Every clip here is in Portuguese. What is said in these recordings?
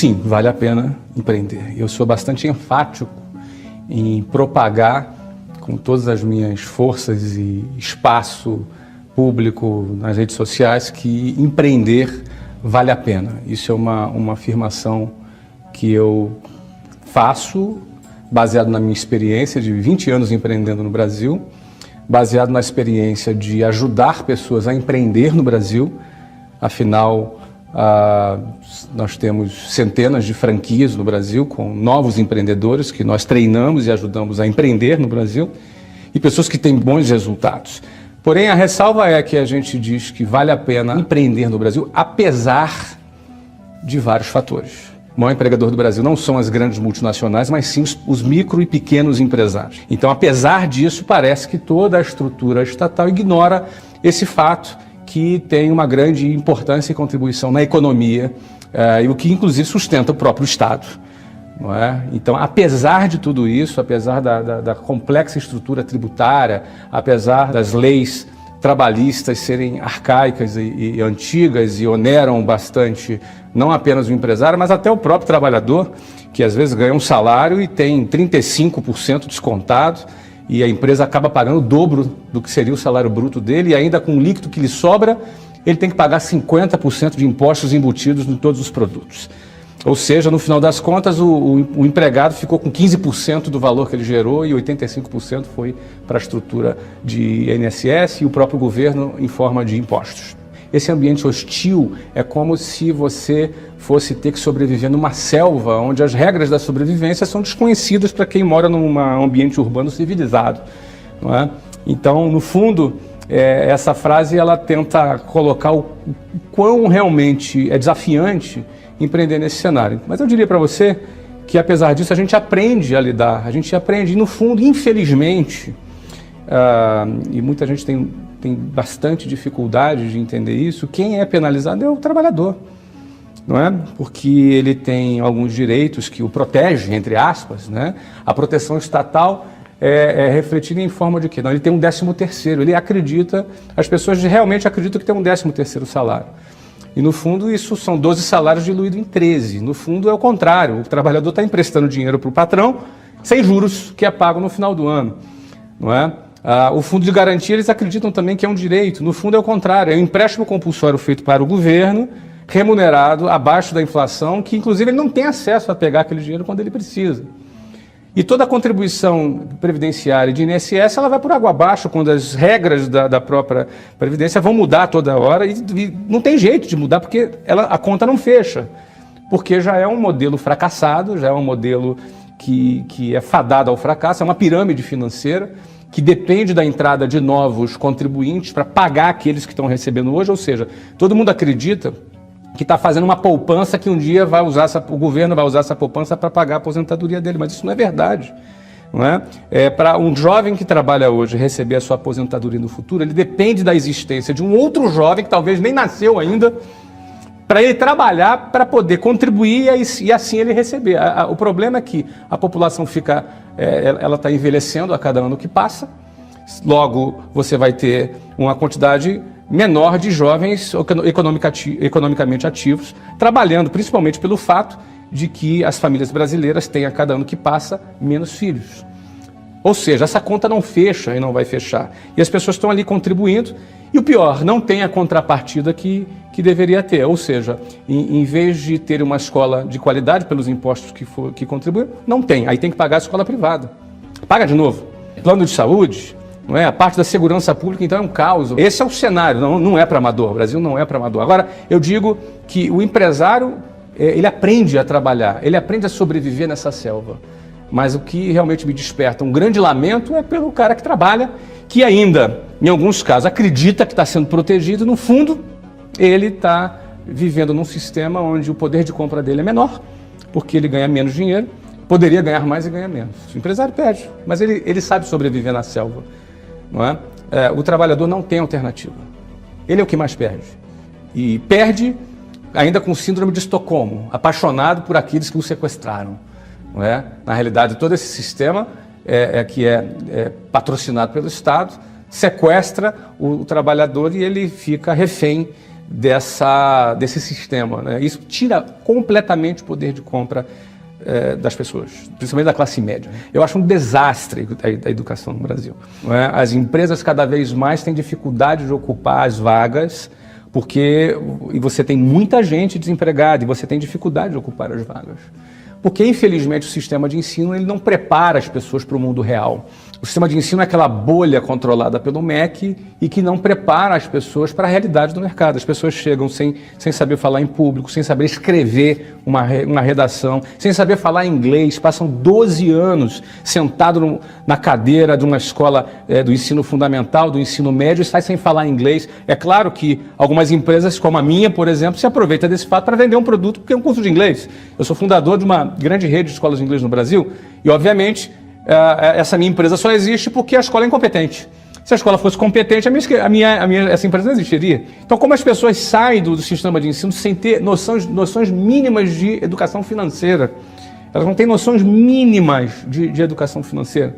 sim, vale a pena empreender. Eu sou bastante enfático em propagar com todas as minhas forças e espaço público nas redes sociais que empreender vale a pena. Isso é uma afirmação que eu faço baseado na minha experiência de 20 anos empreendendo no Brasil, baseado na experiência de ajudar pessoas a empreender no Brasil. Afinal, nós temos centenas de franquias no Brasil com novos empreendedores que nós treinamos e ajudamos a empreender no Brasil e pessoas que têm bons resultados. Porém, a ressalva é que a gente diz que vale a pena empreender no Brasil, apesar de vários fatores. O maior empregador do Brasil não são as grandes multinacionais, mas sim os micro e pequenos empresários. Então, apesar disso, parece que toda a estrutura estatal ignora esse fato que tem uma grande importância e contribuição na economia, e o que inclusive sustenta o próprio Estado. Não é? Então, apesar de tudo isso, apesar da complexa estrutura tributária, apesar das leis trabalhistas serem arcaicas e antigas e oneram bastante não apenas o empresário, mas até o próprio trabalhador, que às vezes ganha um salário e tem 35% descontado, e a empresa acaba pagando o dobro do que seria o salário bruto dele, e ainda com o líquido que lhe sobra, ele tem que pagar 50% de impostos embutidos em todos os produtos. Ou seja, no final das contas, o empregado ficou com 15% do valor que ele gerou e 85% foi para a estrutura de INSS e o próprio governo em forma de impostos. Esse ambiente hostil é como se você fosse ter que sobreviver numa selva onde as regras da sobrevivência são desconhecidas para quem mora num ambiente urbano civilizado, não é? Então, no fundo, essa frase ela tenta colocar o quão realmente é desafiante empreender nesse cenário. Mas eu diria para você que, apesar disso, a gente aprende a lidar, a gente aprende, e no fundo, infelizmente, e muita gente tem bastante dificuldade de entender isso, quem é penalizado é o trabalhador, não é? Porque ele tem alguns direitos que o protegem, entre aspas, né? A proteção estatal é refletida em forma de quê? Não, ele tem um 13º, ele acredita, as pessoas realmente acreditam que tem um 13º salário. E, no fundo, isso são 12 salários diluídos em 13. No fundo, é o contrário. O trabalhador está emprestando dinheiro para o patrão sem juros, que é pago no final do ano, não é? O fundo de garantia, eles acreditam também que é um direito. No fundo, é o contrário. É um empréstimo compulsório feito para o governo, remunerado abaixo da inflação, que, inclusive, ele não tem acesso a pegar aquele dinheiro quando ele precisa. E toda a contribuição previdenciária de INSS, ela vai por água abaixo quando as regras da própria Previdência vão mudar toda hora e não tem jeito de mudar porque a conta não fecha, porque já é um modelo fracassado, já é um modelo que é fadado ao fracasso, é uma pirâmide financeira que depende da entrada de novos contribuintes para pagar aqueles que estão recebendo hoje, ou seja, todo mundo acredita que está fazendo uma poupança que um dia o governo vai usar essa poupança para pagar a aposentadoria dele, mas isso não é verdade. Não é? Para um jovem que trabalha hoje receber a sua aposentadoria no futuro, ele depende da existência de um outro jovem que talvez nem nasceu ainda, para ele trabalhar, para poder contribuir e assim ele receber. O problema é que a população ela está envelhecendo a cada ano que passa, logo você vai ter uma quantidade menor de jovens economicamente ativos, trabalhando principalmente pelo fato de que as famílias brasileiras têm a cada ano que passa menos filhos. Ou seja, essa conta não fecha e não vai fechar. E as pessoas estão ali contribuindo e o pior, não tem a contrapartida que deveria ter. Ou seja, em vez de ter uma escola de qualidade pelos impostos que contribuem, não tem. Aí tem que pagar a escola privada. Paga de novo. Plano de saúde, não é? A parte da segurança pública, então, é um caos. Esse é o cenário, não é para amador. O Brasil não é para amador. Agora, eu digo que o empresário, ele aprende a trabalhar, ele aprende a sobreviver nessa selva. Mas o que realmente me desperta um grande lamento é pelo cara que trabalha, que ainda, em alguns casos, acredita que está sendo protegido. No fundo, ele está vivendo num sistema onde o poder de compra dele é menor, porque ele ganha menos dinheiro, poderia ganhar mais e ganha menos. O empresário perde, mas ele sabe sobreviver na selva. Não é? O trabalhador não tem alternativa. Ele é o que mais perde. E perde ainda com síndrome de Estocolmo, apaixonado por aqueles que o sequestraram. Não é? Na realidade, todo esse sistema que é patrocinado pelo Estado sequestra o trabalhador e ele fica refém desse sistema, né? Isso tira completamente o poder de compra das pessoas, principalmente da classe média. Eu acho um desastre a educação no Brasil, não é? As empresas cada vez mais têm dificuldade de ocupar as vagas, e você tem muita gente desempregada e você tem dificuldade de ocupar as vagas. Porque, infelizmente, o sistema de ensino ele não prepara as pessoas para o mundo real. O sistema de ensino é aquela bolha controlada pelo MEC e que não prepara as pessoas para a realidade do mercado. As pessoas chegam sem saber falar em público, sem saber escrever uma redação, sem saber falar inglês, passam 12 anos sentado na cadeira de uma escola do ensino fundamental, do ensino médio, e sai sem falar inglês. É claro que algumas empresas, como a minha, por exemplo, se aproveitam desse fato para vender um produto porque é um curso de inglês. Eu sou fundador de uma grande rede de escolas de inglês no Brasil e, obviamente, essa minha empresa só existe porque a escola é incompetente. Se a escola fosse competente, essa empresa não existiria. Então, como as pessoas saem do sistema de ensino sem ter noções mínimas de educação financeira? Elas não têm noções mínimas de educação financeira,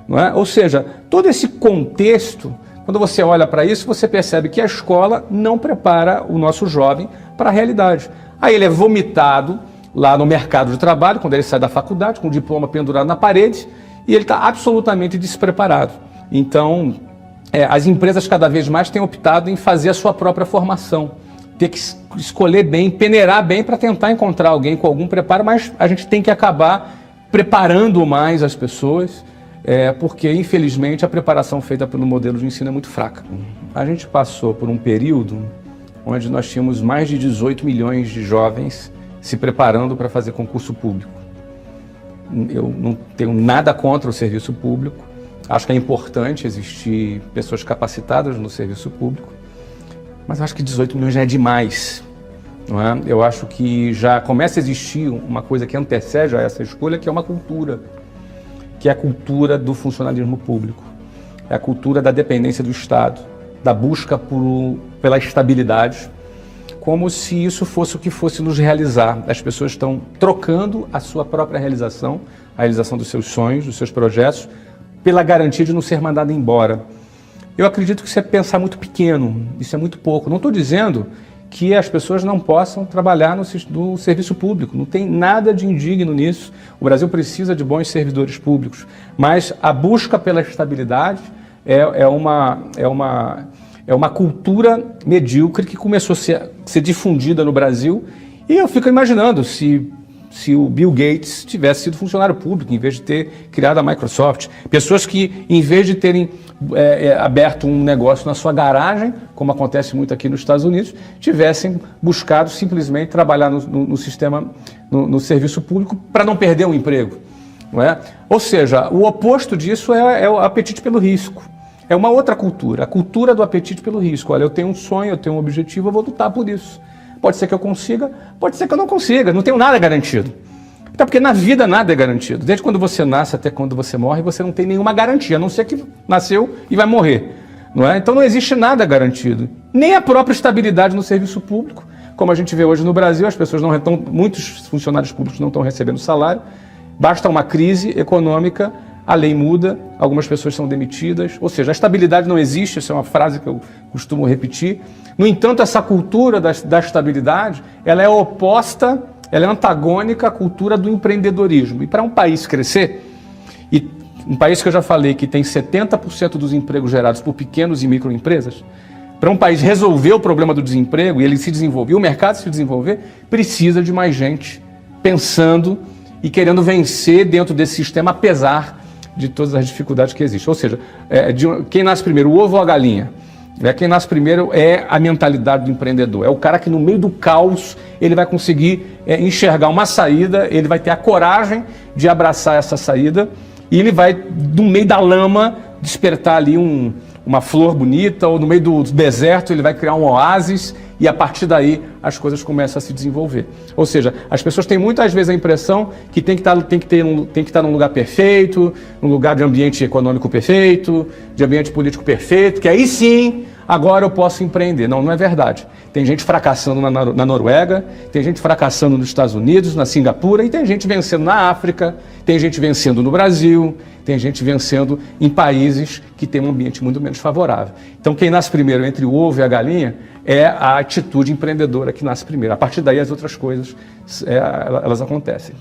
não é? Ou seja, todo esse contexto, quando você olha para isso, você percebe que a escola não prepara o nosso jovem para a realidade. Aí ele é vomitado lá no mercado de trabalho, quando ele sai da faculdade, com o diploma pendurado na parede, e ele está absolutamente despreparado. Então, as empresas cada vez mais têm optado em fazer a sua própria formação, ter que escolher bem, peneirar bem para tentar encontrar alguém com algum preparo, mas a gente tem que acabar preparando mais as pessoas, porque, infelizmente, a preparação feita pelo modelo de ensino é muito fraca. A gente passou por um período onde nós tínhamos mais de 18 milhões de jovens se preparando para fazer concurso público. Eu não tenho nada contra o serviço público, acho que é importante existir pessoas capacitadas no serviço público, mas acho que 18 milhões já é demais, não é? Eu acho que já começa a existir uma coisa que antecede a essa escolha, que é uma cultura, que é a cultura do funcionalismo público, é a cultura da dependência do Estado, da busca pela estabilidade, como se isso fosse o que fosse nos realizar. As pessoas estão trocando a sua própria realização, a realização dos seus sonhos, dos seus projetos, pela garantia de não ser mandado embora. Eu acredito que isso é pensar muito pequeno, isso é muito pouco. Não estou dizendo que as pessoas não possam trabalhar no serviço público, não tem nada de indigno nisso. O Brasil precisa de bons servidores públicos, mas a busca pela estabilidade é uma cultura medíocre que começou a ser difundida no Brasil, e eu fico imaginando se o Bill Gates tivesse sido funcionário público, em vez de ter criado a Microsoft. Pessoas que, em vez de terem aberto um negócio na sua garagem, como acontece muito aqui nos Estados Unidos, tivessem buscado simplesmente trabalhar no sistema, no serviço público, para não perder um emprego, não é? Ou seja, o oposto disso é o apetite pelo risco. É uma outra cultura, a cultura do apetite pelo risco. Olha, eu tenho um sonho, eu tenho um objetivo, eu vou lutar por isso. Pode ser que eu consiga, pode ser que eu não consiga, não tenho nada garantido. Até porque na vida nada é garantido. Desde quando você nasce até quando você morre, você não tem nenhuma garantia, a não ser que nasceu e vai morrer, não é? Então não existe nada garantido. Nem a própria estabilidade no serviço público, como a gente vê hoje no Brasil, as pessoas muitos funcionários públicos não estão recebendo salário, basta uma crise econômica, a lei muda, algumas pessoas são demitidas, ou seja, a estabilidade não existe, essa é uma frase que eu costumo repetir. No entanto, essa cultura da estabilidade, ela é oposta, ela é antagônica à cultura do empreendedorismo. E para um país crescer, e um país que eu já falei que tem 70% dos empregos gerados por pequenos e microempresas, para um país resolver o problema do desemprego e ele se desenvolver, o mercado se desenvolver, precisa de mais gente pensando e querendo vencer dentro desse sistema, apesar de todas as dificuldades que existem. Ou seja, quem nasce primeiro, o ovo ou a galinha? Quem nasce primeiro é a mentalidade do empreendedor. É o cara que no meio do caos ele vai conseguir enxergar uma saída, ele vai ter a coragem de abraçar essa saída e ele vai, no meio da lama, despertar ali uma flor bonita, ou no meio do deserto ele vai criar um oásis e a partir daí as coisas começam a se desenvolver. Ou seja, as pessoas têm muitas vezes a impressão que tem que estar num lugar perfeito, num lugar de ambiente econômico perfeito, de ambiente político perfeito, que aí sim agora eu posso empreender. Não, não é verdade. Tem gente fracassando na Noruega, tem gente fracassando nos Estados Unidos, na Singapura, e tem gente vencendo na África, tem gente vencendo no Brasil, tem gente vencendo em países que têm um ambiente muito menos favorável. Então, quem nasce primeiro entre o ovo e a galinha é a atitude empreendedora que nasce primeiro. A partir daí, as outras coisas elas acontecem.